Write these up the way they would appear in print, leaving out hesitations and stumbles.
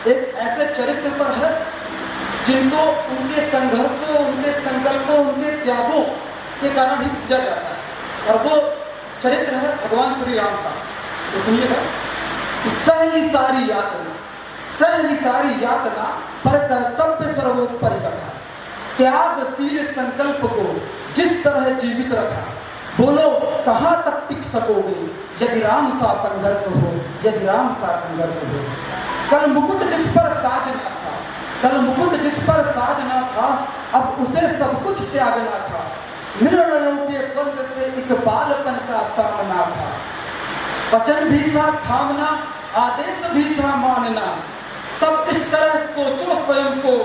एक ऐसे चरित्र पर है जिनको उनके संघर्षों, उनके संकल्पों, उनके त्यागों के कारण ही पूजा जाता है, और वो चरित्र है भगवान श्री राम का। तो सुनिएगा, सहली सारी यातना, सहली सारी यातना पर कर्तव्य सर्वोपरि रखा, त्यागशील संकल्प को जिस तरह जीवित रखा। बोलो कहाँ तक टिक सकोगे यदि राम सा संघर्ष हो, यदि राम सा संघर्ष हो। कल मुकुट जिस पर साजना था, कल मुकुट जिस पर साजना था, अब उसे सब कुछ त्यागना था। निर्णयों के बंद से एक बालपन का सामना था। वचन भी था थामना, आदेश भी था मानना। तब इस तरह सोचो स्वयं को,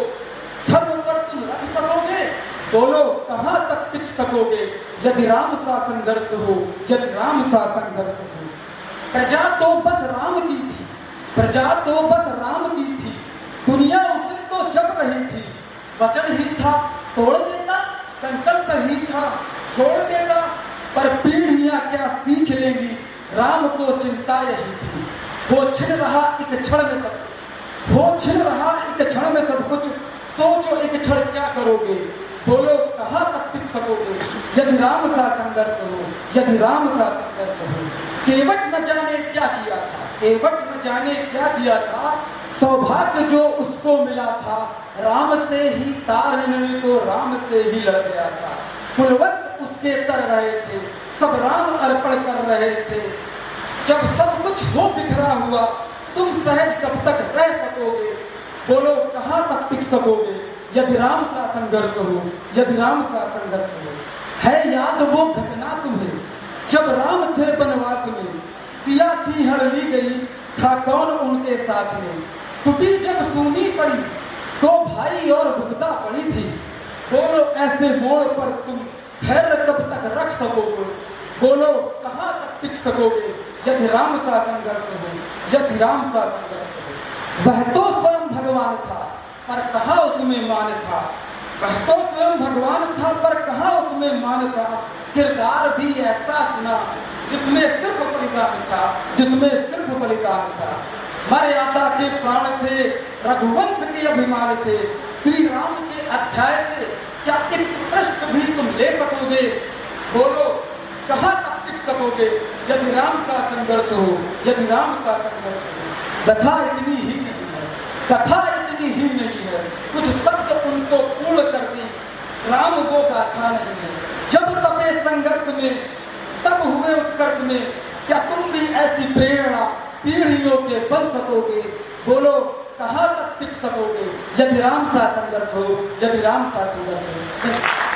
धर्म पर तुम रख सकोगे। बोलो कहाँ तक टिक सकोगे यदि राम सा संघर्ष हो, यदि राम सा संघर्ष हो। प्रजा तो बस राम की थी, प्रजा तो बस राम की थी, दुनिया उसे तो जप रही थी। वचन ही था तोड़ देता, संकल्प ही था छोड़ देता, पर पीढ़ियां क्या सीख लेंगी, राम को चिंता यही थी। वो छिन रहा एक क्षण में सब कुछ, वो छिन रहा एक क्षण में सब कुछ। सोचो एक क्षण क्या करोगे, बोलो कहाँ तक टिक सकोगे यदि राम सा संघर्ष हो, यदि राम सा संघर्ष हो। केवट न जाने क्या किया था, केवट न जाने क्या किया था, सौभाग्य जो उसको मिला था, राम से ही तारने को राम से ही लड़ गया था। कुलवत उसके तर रहे थे, सब राम अर्पण कर रहे थे। जब सब कुछ हो बिखरा हुआ, तुम सहज कब तक रह सकोगे। बोलो कहाँ तक टिक सकोगे यदि राम का संघर्ष हो, यदि राम का संघर्ष हो। है याद वो घटना तुम्हें जब राम थे वनवास में, सिया थी हर ली गई, था कौन उनके साथ में। टूटी जब सूनी पड़ी तो भाई और भुगता पड़ी थी। बोलो ऐसे मोड़ पर तुम धैर्य कब तक रख सकोगे। बोलो कहाँ तक टिक सकोगे यदि राम का संघर्ष हो, यदि राम का संघर्ष हो। वह तो स्वयं भगवान था पर कहाँ उसमें मान था, वह तो स्वयं भगवान था पर कहाँ उसमें मान था। किरदार भी ऐसा चुना जिसमें सिर्फ बलिदान था, जिसमें सिर्फ बलिदान था। मर्यादा के प्राण थे, रघुवंश के अभिमान थे। श्री राम के अध्याय से क्या एक पृष्ठ भी तुम ले सकोगे। बोलो कहाँ तक टिक सकोगे यदि राम का संघर्ष हो, यदि राम का संघर्ष हो। कथा इतनी ही नहीं है, कथा इतनी ही नहीं है, कुछ शब्द उनको पूर्ण कर दी, राम वो गाथा नहीं है। जब तपे संघर्ष में तब हुए उत्कर्ष में, क्या तुम भी ऐसी प्रेरणा पीढ़ियों के बन सकोगे। बोलो कहाँ तक टिक सकोगे यदि राम सा संघर्ष हो, यदि राम सा संघर्ष हो।